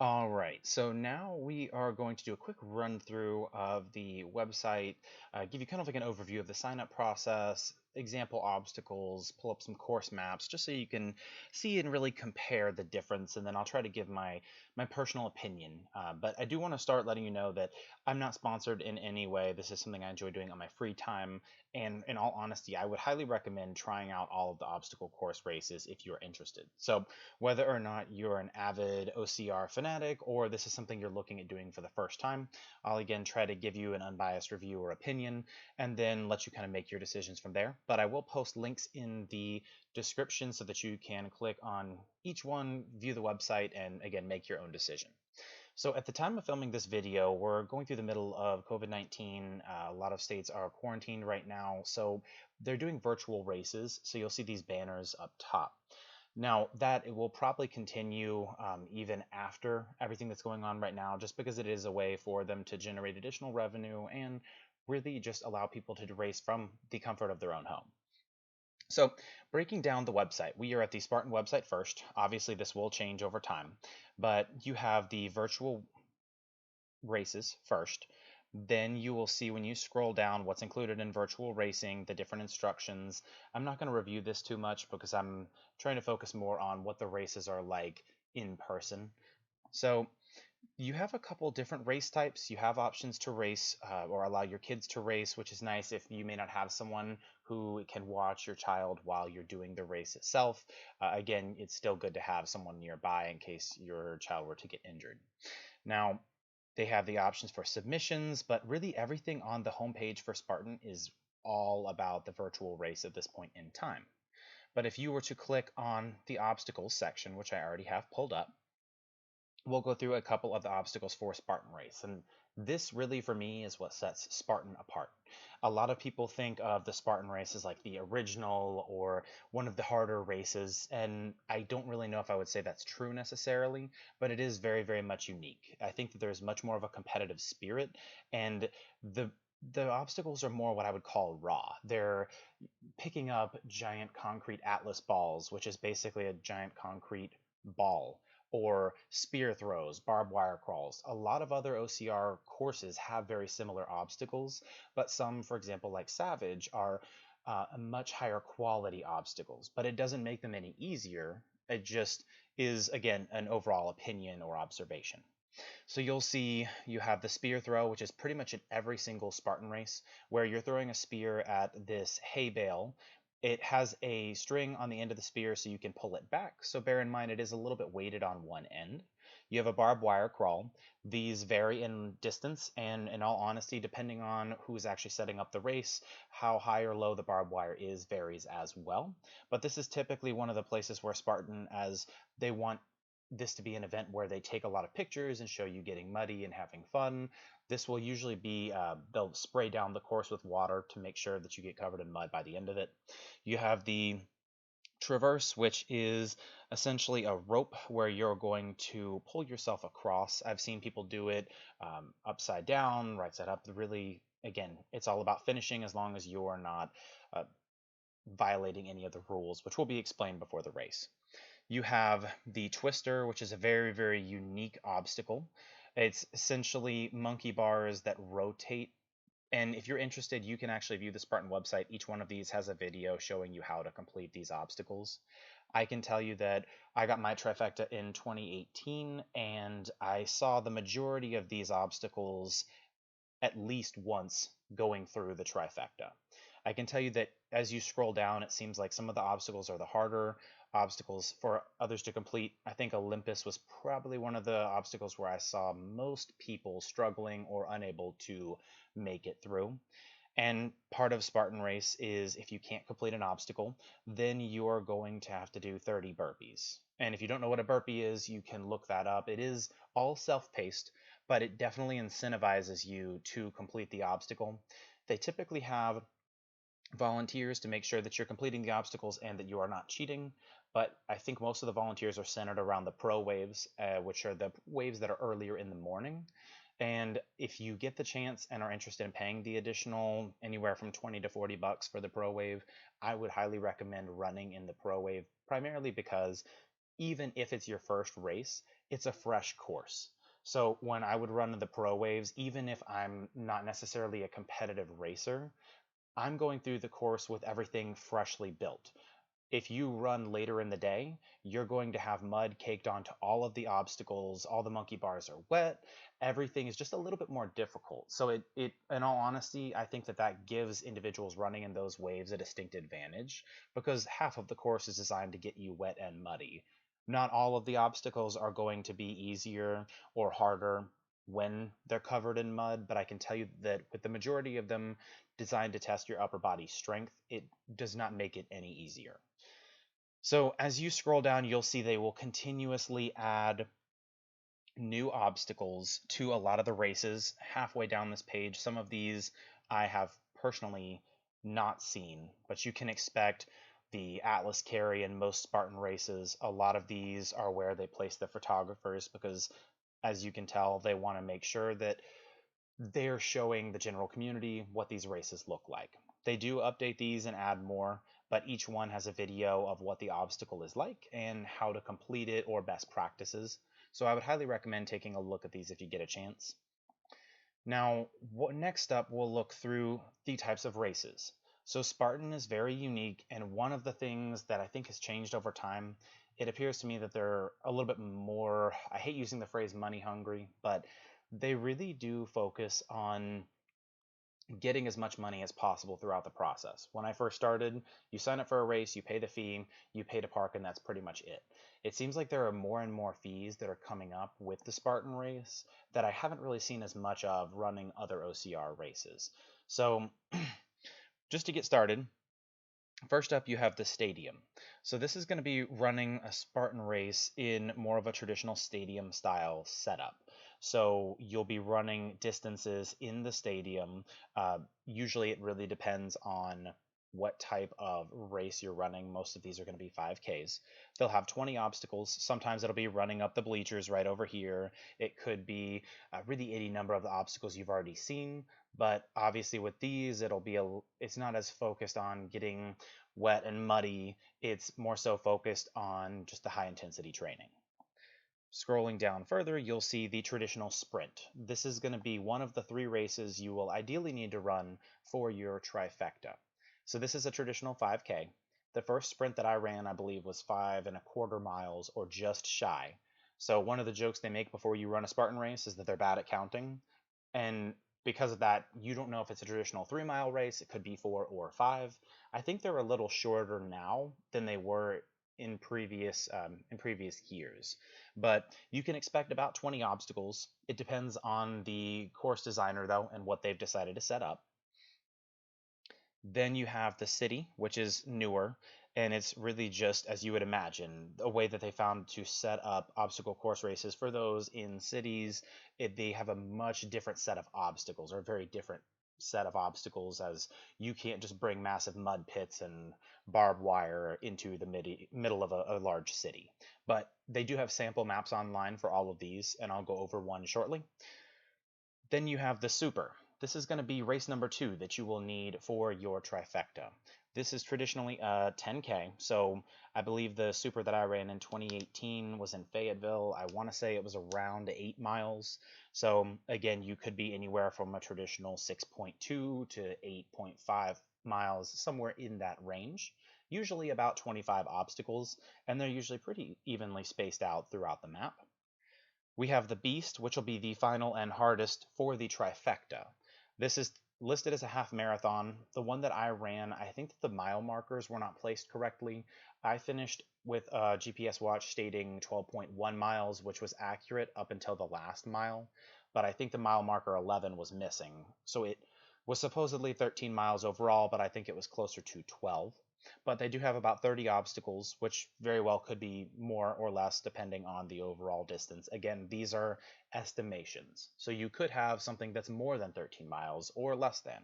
All right, so now we are going to do a quick run through of the website, give you kind of like an overview of the sign up process, example obstacles, pull up some course maps, just so you can see and really compare the difference. And then I'll try to give my personal opinion. But I do want to start letting you know that I'm not sponsored in any way. This is something I enjoy doing on my free time. And in all honesty, I would highly recommend trying out all of the obstacle course races if you're interested. So whether or not you're an avid OCR fanatic or this is something you're looking at doing for the first time, I'll again try to give you an unbiased review or opinion and then let you kind of make your decisions from there. But I will post links in the description so that you can click on each one, view the website, and again, make your own decision. So at the time of filming this video, we're going through the middle of COVID-19. A lot of states are quarantined right now, so they're doing virtual races. So you'll see these banners up top. Now, that it will probably continue even after everything that's going on right now, just because it is a way for them to generate additional revenue and really just allow people to race from the comfort of their own home. So, breaking down the website, we are at the Spartan website first. Obviously, this will change over time, but you have the virtual races first. Then you will see when you scroll down what's included in virtual racing, the different instructions. I'm not going to review this too much because I'm trying to focus more on what the races are like in person. So you have a couple different race types. You have options to race or allow your kids to race, which is nice if you may not have someone who can watch your child while you're doing the race itself. Again, it's still good to have someone nearby in case your child were to get injured. Now, they have the options for submissions, but really everything on the homepage for Spartan is all about the virtual race at this point in time. But if you were to click on the obstacles section, which I already have pulled up, we'll go through a couple of the obstacles for Spartan race. And this really, for me, is what sets Spartan apart. A lot of people think of the Spartan race as like the original or one of the harder races, and I don't really know if I would say that's true necessarily, but it is very, very much unique. I think that there's much more of a competitive spirit, and the the obstacles are more what I would call raw. They're picking up giant concrete atlas balls, which is basically a giant concrete ball, or spear throws, barbed wire crawls. A lot of other OCR courses have very similar obstacles, but some, for example, like Savage, are much higher quality obstacles, but it doesn't make them any easier. It just is, again, an overall opinion or observation. So you'll see you have the spear throw, which is pretty much in every single Spartan race, where you're throwing a spear at this hay bale. It has a string on the end of the spear so you can pull it back. So bear in mind it is a little bit weighted on one end. You have a barbed wire crawl. These vary in distance, and in all honesty, depending on who's actually setting up the race, how high or low the barbed wire is varies as well. But this is typically one of the places where Spartan, as they want this to be an event where they take a lot of pictures and show you getting muddy and having fun. This will usually be, they'll spray down the course with water to make sure that you get covered in mud by the end of it. You have the traverse, which is essentially a rope where you're going to pull yourself across. I've seen people do it upside down, right side up. Really, again, it's all about finishing as long as you're not uh, violating any of the rules, which will be explained before the race. You have the twister, which is a very, very unique obstacle. It's essentially monkey bars that rotate. And if you're interested, you can actually view the Spartan website. Each one of these has a video showing you how to complete these obstacles. I can tell you that I got my trifecta in 2018, and I saw the majority of these obstacles at least once going through the trifecta. I can tell you that as you scroll down, it seems like some of the obstacles are the harder obstacles for others to complete. I think Olympus was probably one of the obstacles where I saw most people struggling or unable to make it through. And part of Spartan Race is if you can't complete an obstacle, then you're going to have to do 30 burpees. And if you don't know what a burpee is, you can look that up. It is all self-paced, but it definitely incentivizes you to complete the obstacle. They typically have volunteers to make sure that you're completing the obstacles and that you are not cheating. But I think most of the volunteers are centered around the pro waves, which are the waves that are earlier in the morning. And if you get the chance and are interested in paying the additional anywhere from 20 to 40 bucks for the pro wave, I would highly recommend running in the pro wave, primarily because even if it's your first race, it's a fresh course. So when I would run the pro waves, even if I'm not necessarily a competitive racer, I'm going through the course with everything freshly built. If you run later in the day, you're going to have mud caked onto all of the obstacles, all the monkey bars are wet, everything is just a little bit more difficult. So in all honesty, I think that that gives individuals running in those waves a distinct advantage because half of the course is designed to get you wet and muddy. Not all of the obstacles are going to be easier or harder when they're covered in mud, but I can tell you that with the majority of them designed to test your upper body strength, it does not make it any easier. So as you scroll down, you'll see they will continuously add new obstacles to a lot of the races halfway down this page. Some of these I have personally not seen, but you can expect the Atlas carry in most Spartan races. A lot of these are where they place the photographers because, as you can tell, they want to make sure that they're showing the general community what these races look like. They do update these and add more, but each one has a video of what the obstacle is like and how to complete it or best practices. So I would highly recommend taking a look at these if you get a chance. Now, next up, we'll look through the types of races. So Spartan is very unique, and one of the things that I think has changed over time, it appears to me that they're a little bit more, I hate using the phrase money hungry, but they really do focus on getting as much money as possible throughout the process. When I first started, you sign up for a race, you pay the fee, you pay to park, and that's pretty much it. It seems like there are more and more fees that are coming up with the Spartan race that I haven't really seen as much of running other OCR races. So just to get started, first up, you have the stadium. So this is going to be running a Spartan race in more of a traditional stadium style setup. So you'll be running distances in the stadium. Usually it really depends on what type of race you're running. Most of these are going to be 5Ks. They'll have 20 obstacles. Sometimes it'll be running up the bleachers right over here. It could be really any number of the obstacles you've already seen. But obviously with these, it's not as focused on getting wet and muddy. It's more so focused on just the high intensity training. Scrolling down further, you'll see the traditional sprint. This is going to be one of the 3 races you will ideally need to run for your trifecta. So this is a traditional 5K. The first sprint that I ran, I believe, was 5.25 miles or just shy. So one of the jokes they make before you run a Spartan race is that they're bad at counting. And because of that, you don't know if it's a traditional 3-mile race. It could be 4 or 5. I think they're a little shorter now than they were in previous years, but you can expect about 20 obstacles. It depends on the course designer though and what they've decided to set up. Then you have the city, which is newer, and it's really just as you would imagine, a way that they found to set up obstacle course races for those in cities. They have a much different set of obstacles, or a very different set of obstacles, as you can't just bring massive mud pits and barbed wire into the middle of a large city. But they do have sample maps online for all of these, and I'll go over one shortly. Then you have the Super. This is going to be race number 2 that you will need for your trifecta. This is traditionally a 10K, so I believe the Super that I ran in 2018 was in Fayetteville. I want to say it was around 8 miles. So again, you could be anywhere from a traditional 6.2 to 8.5 miles, somewhere in that range. Usually about 25 obstacles, and they're usually pretty evenly spaced out throughout the map. We have the Beast, which will be the final and hardest for the trifecta. This is listed as a half marathon. The one that I ran, I think that the mile markers were not placed correctly. I finished with a GPS watch stating 12.1 miles, which was accurate up until the last mile, but I think the mile marker 11 was missing. So it was supposedly 13 miles overall, but I think it was closer to 12. But they do have about 30 obstacles, which very well could be more or less depending on the overall distance. Again, these are estimations. So you could have something that's more than 13 miles or less than.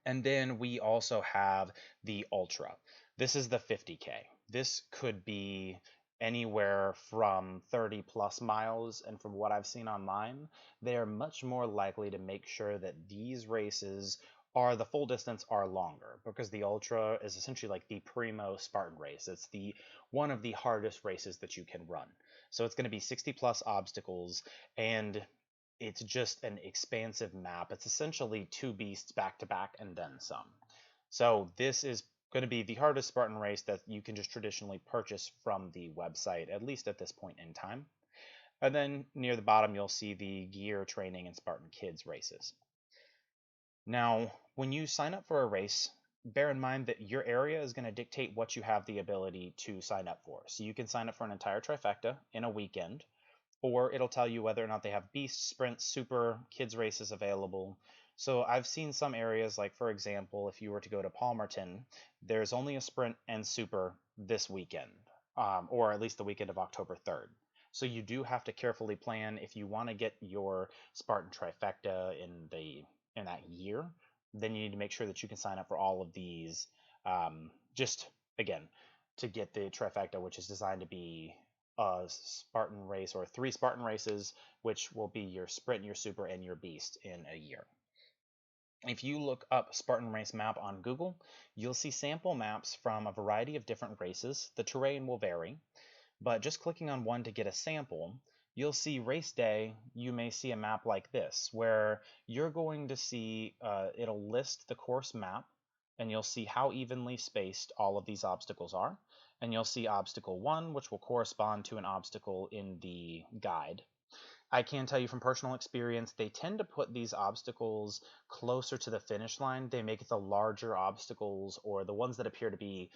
And then we also have the Ultra. This is the 50K. This could be anywhere from 30 plus miles, and from what I've seen online, they are much more likely to make sure that these races are the full distance are longer, because the Ultra is essentially like the primo Spartan race. It's the one of the hardest races that you can run. So it's going to be 60 plus obstacles, and it's just an expansive map. It's essentially two beasts back to back and then some. So this is going to be the hardest Spartan race that you can just traditionally purchase from the website, at least at this point in time. And then near the bottom, you'll see the gear, training, and Spartan Kids races. Now, when you sign up for a race, bear in mind that your area is going to dictate what you have the ability to sign up for. So you can sign up for an entire trifecta in a weekend, or it'll tell you whether or not they have beast, sprint, super, kids races available. So I've seen some areas, like for example, if you were to go to Palmerton, there's only a sprint and super this weekend, or at least the weekend of October 3rd. So you do have to carefully plan if you want to get your Spartan trifecta in that year. Then you need to make sure that you can sign up for all of these. Just again, to get the trifecta, which is designed to be a Spartan race or 3 Spartan races, which will be your sprint, your super, and your beast in a year. If you look up Spartan race map on Google, you'll see sample maps from a variety of different races. The terrain will vary, but just clicking on one to get a sample, you'll see race day, you may see a map like this, where you're going to see, it'll list the course map, and you'll see how evenly spaced all of these obstacles are. And you'll see obstacle 1, which will correspond to an obstacle in the guide. I can tell you from personal experience, they tend to put these obstacles closer to the finish line. They make it the larger obstacles, or the ones that appear to be,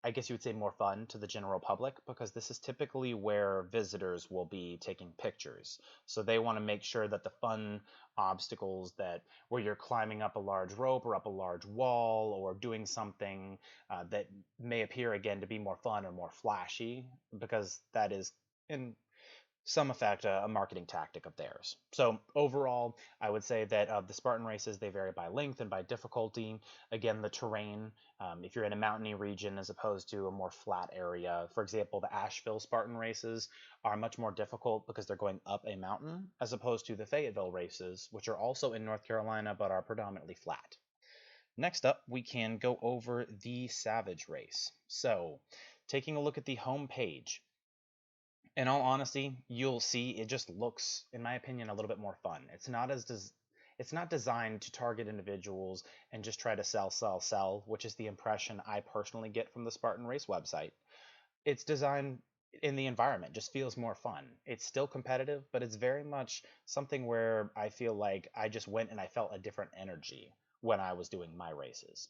I guess you would say, more fun to the general public, because this is typically where visitors will be taking pictures. So they want to make sure that the fun obstacles, that where you're climbing up a large rope or up a large wall or doing something that may appear again to be more fun or more flashy, because that is in some effect a marketing tactic of theirs. So overall, I would say that of the Spartan races, they vary by length and by difficulty. Again, the terrain, if you're in a mountainy region as opposed to a more flat area. For example, the Asheville Spartan races are much more difficult because they're going up a mountain, as opposed to the Fayetteville races, which are also in North Carolina but are predominantly flat. Next up, we can go over the Savage race. So, taking a look at the home page, in all honesty, you'll see it just looks, in my opinion, a little bit more fun. It's not designed to target individuals and just try to sell, sell, sell, which is the impression I personally get from the Spartan Race website. It's designed in the environment, just feels more fun. It's still competitive, but it's very much something where I feel like I just went and I felt a different energy when I was doing my races.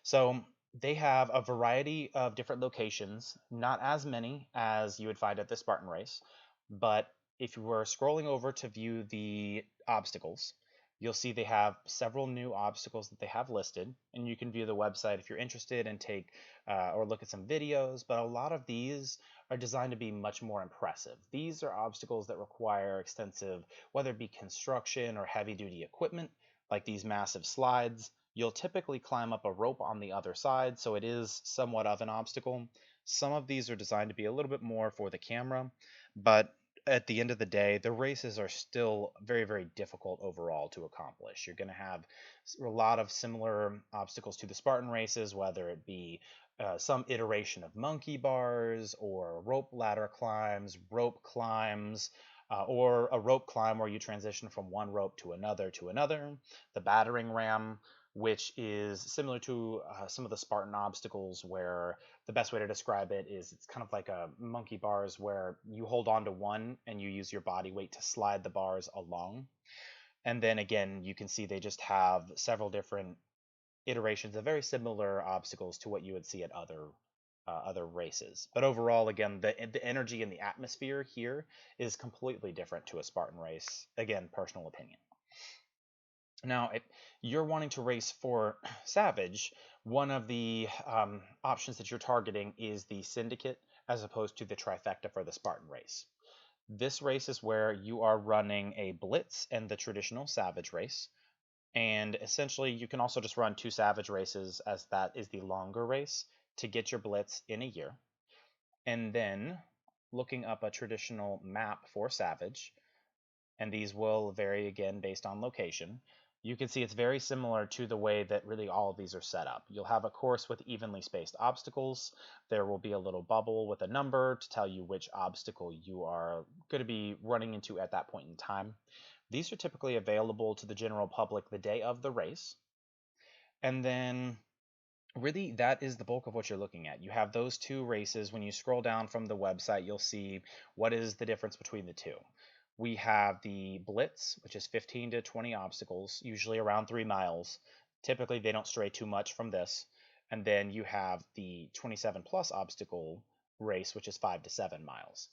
So they have a variety of different locations, not as many as you would find at the Spartan race, but if you were scrolling over to view the obstacles, you'll see they have several new obstacles that they have listed, and you can view the website if you're interested and take or look at some videos, but a lot of these are designed to be much more impressive. These are obstacles that require extensive, whether it be construction or heavy duty equipment, like these massive slides. You'll typically climb up a rope on the other side, so it is somewhat of an obstacle. Some of these are designed to be a little bit more for the camera, but at the end of the day, the races are still very, very difficult overall to accomplish. You're going to have a lot of similar obstacles to the Spartan races, whether it be some iteration of monkey bars or rope ladder climbs, rope climbs, or a rope climb where you transition from one rope to another, the battering ram, which is similar to some of the Spartan obstacles, where the best way to describe it is it's kind of like a monkey bars where you hold on to one and you use your body weight to slide the bars along. And then again, you can see they just have several different iterations of very similar obstacles to what you would see at other races. But overall, again, the energy and the atmosphere here is completely different to a Spartan race. Again, personal opinion. Now, if you're wanting to race for Savage, one of the options that you're targeting is the Syndicate as opposed to the Trifecta for the Spartan race. This race is where you are running a Blitz and the traditional Savage race. And essentially, you can also just run 2 Savage races, as that is the longer race, to get your Blitz in a year. And then, looking up a traditional map for Savage, and these will vary again based on location, You can see it's very similar to the way that really all of these are set up. You'll have a course with evenly spaced obstacles. There will be a little bubble with a number to tell you which obstacle you are going to be running into at that point in time. These are typically available to the general public the day of the race. And then really that is the bulk of what you're looking at. You have those two races. When you scroll down from the website, you'll see what is the difference between the two. We have the Blitz, which is 15 to 20 obstacles, usually around 3 miles. Typically, they don't stray too much from this. And then you have the 27 plus obstacle race, which is 5 to 7 miles.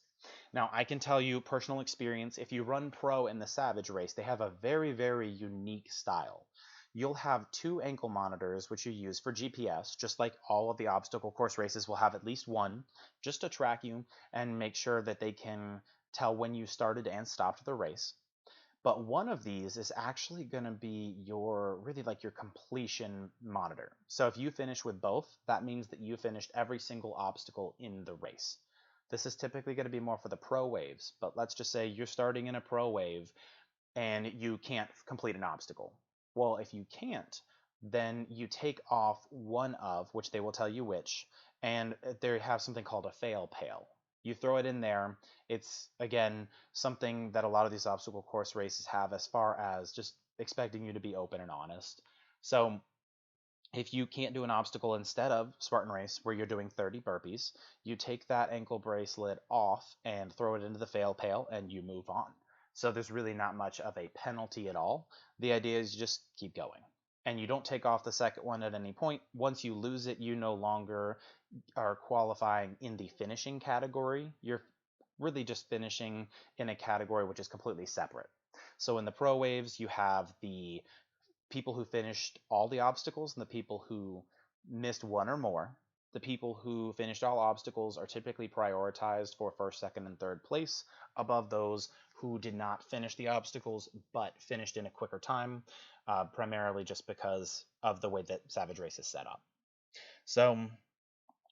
Now, I can tell you personal experience, if you run pro in the Savage race, they have a very, very unique style. You'll have 2 ankle monitors, which you use for GPS, just like all of the obstacle course races will have at least one, just to track you and make sure that they can tell when you started and stopped the race. But one of these is actually going to be your really like your completion monitor. So if you finish with both, that means that you finished every single obstacle in the race. This is typically going to be more for the pro waves, but let's just say you're starting in a pro wave and you can't complete an obstacle. Well, if you can't, then you take off one of, which they will tell you which, and they have something called a fail pail. You throw it in there. It's, again, something that a lot of these obstacle course races have as far as just expecting you to be open and honest. So if you can't do an obstacle instead of Spartan race where you're doing 30 burpees, you take that ankle bracelet off and throw it into the fail pail and you move on. So there's really not much of a penalty at all. The idea is you just keep going. And you don't take off the second one at any point. Once you lose it, you no longer are qualifying in the finishing category. You're really just finishing in a category which is completely separate. So in the pro waves, you have the people who finished all the obstacles and the people who missed one or more. The people who finished all obstacles are typically prioritized for first, second, and third place above those who did not finish the obstacles but finished in a quicker time, primarily just because of the way that Savage Race is set up. So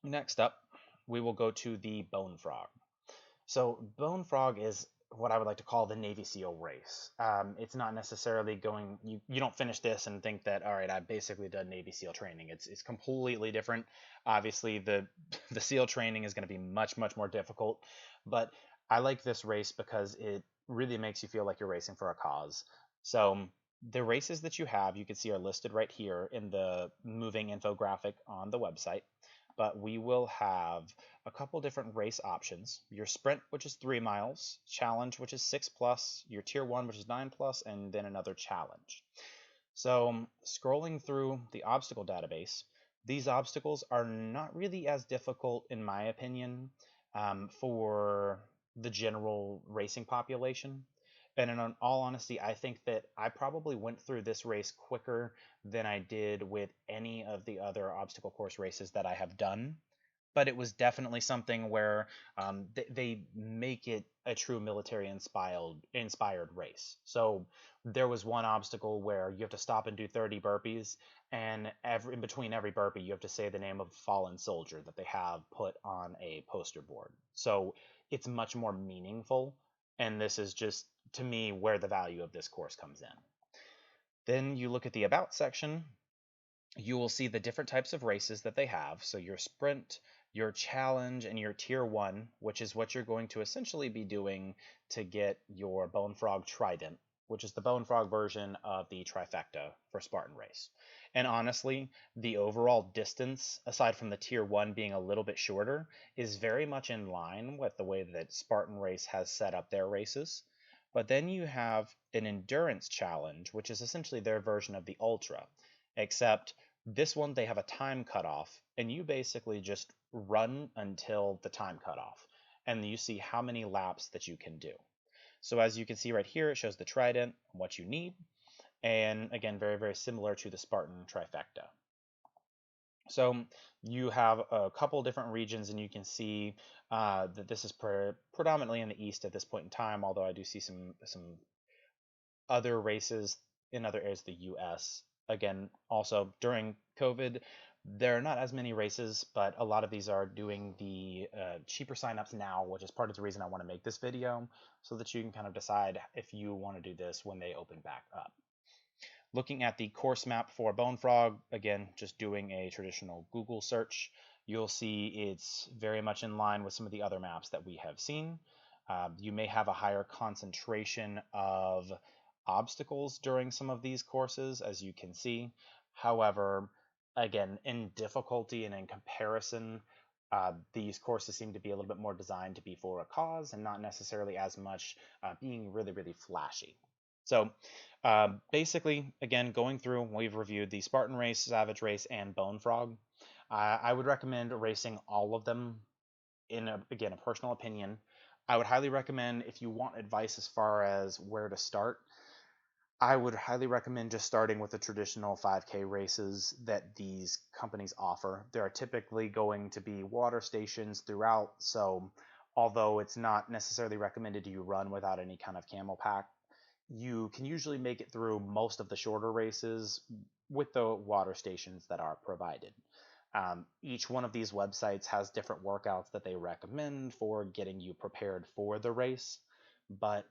next up, we will go to the Bonefrog. So Bonefrog is what I would like to call the Navy SEAL race. It's not necessarily going, you don't finish this and think that, all right, I've basically done Navy SEAL training. It's completely different. Obviously, the SEAL training is going to be much, much more difficult. But I like this race because it really makes you feel like you're racing for a cause. So the races that you have, you can see are listed right here in the moving infographic on the website. But we will have a couple different race options. Your sprint, which is 3 miles, challenge, which is 6 plus, your tier 1, which is 9 plus, and then another challenge. So scrolling through the obstacle database, these obstacles are not really as difficult, in my opinion, for the general racing population. And in all honesty, I think that I probably went through this race quicker than I did with any of the other obstacle course races that I have done. But it was definitely something where they make it a true military inspired race. So there was one obstacle where you have to stop and do 30 burpees, and in between every burpee, you have to say the name of a fallen soldier that they have put on a poster board. So it's much more meaningful, and this is just, to me, where the value of this course comes in. Then you look at the About section, you will see the different types of races that they have. So your sprint, your challenge, and your tier 1, which is what you're going to essentially be doing to get your Bonefrog Trident, which is the Bonefrog version of the trifecta for Spartan race. And honestly, the overall distance, aside from the tier 1 being a little bit shorter, is very much in line with the way that Spartan race has set up their races. But then you have an endurance challenge, which is essentially their version of the Ultra, except this one they have a time cutoff, and you basically just run until the time cutoff, and you see how many laps that you can do. So as you can see right here, it shows the Trident, what you need, and again, very, very similar to the Spartan trifecta. So you have a couple different regions, and you can see that this is predominantly in the East at this point in time, although I do see some other races in other areas of the US. Again, also during COVID, there are not as many races, but a lot of these are doing the cheaper signups now, which is part of the reason I want to make this video, so that you can kind of decide if you want to do this when they open back up. Looking at the course map for Bonefrog, again, just doing a traditional Google search, you'll see it's very much in line with some of the other maps that we have seen. You may have a higher concentration of obstacles during some of these courses, as you can see. However, again, in difficulty and in comparison, these courses seem to be a little bit more designed to be for a cause and not necessarily as much being really, really flashy. So basically, again, going through, we've reviewed the Spartan race, Savage race, and Bonefrog. I would recommend racing all of them in, again, a personal opinion. I would highly recommend, if you want advice as far as where to start, I would highly recommend just starting with the traditional 5K races that these companies offer. There are typically going to be water stations throughout, so although it's not necessarily recommended you run without any kind of camel pack, you can usually make it through most of the shorter races with the water stations that are provided. Each one of these websites has different workouts that they recommend for getting you prepared for the race, but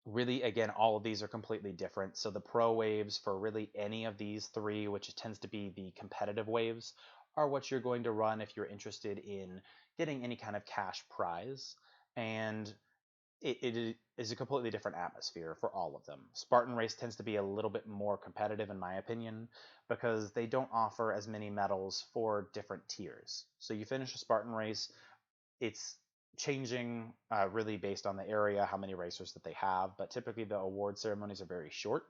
really, again, all of these are completely different. So the pro waves for really any of these three, which tends to be the competitive waves, are what you're going to run if you're interested in getting any kind of cash prize. And it is a completely different atmosphere for all of them. Spartan race tends to be a little bit more competitive, in my opinion, because they don't offer as many medals for different tiers. So you finish a Spartan race, it's changing really based on the area, how many racers that they have, but typically the award ceremonies are very short.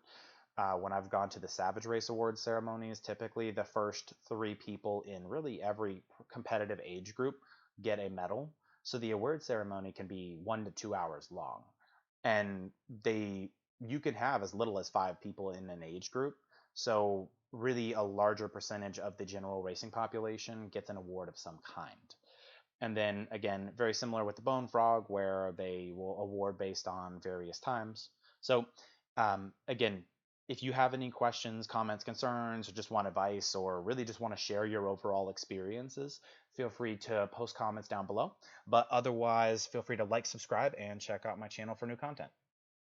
When I've gone to the Savage Race award ceremonies, typically the first three people in really every competitive age group get a medal. So the award ceremony can be 1 to 2 hours long, and you can have as little as 5 people in an age group. So really, a larger percentage of the general racing population gets an award of some kind. And then again, very similar with the Bonefrog, where they will award based on various times. So again, if you have any questions, comments, concerns, or just want advice, or really just want to share your overall experiences, feel free to post comments down below. But otherwise, feel free to like, subscribe, and check out my channel for new content.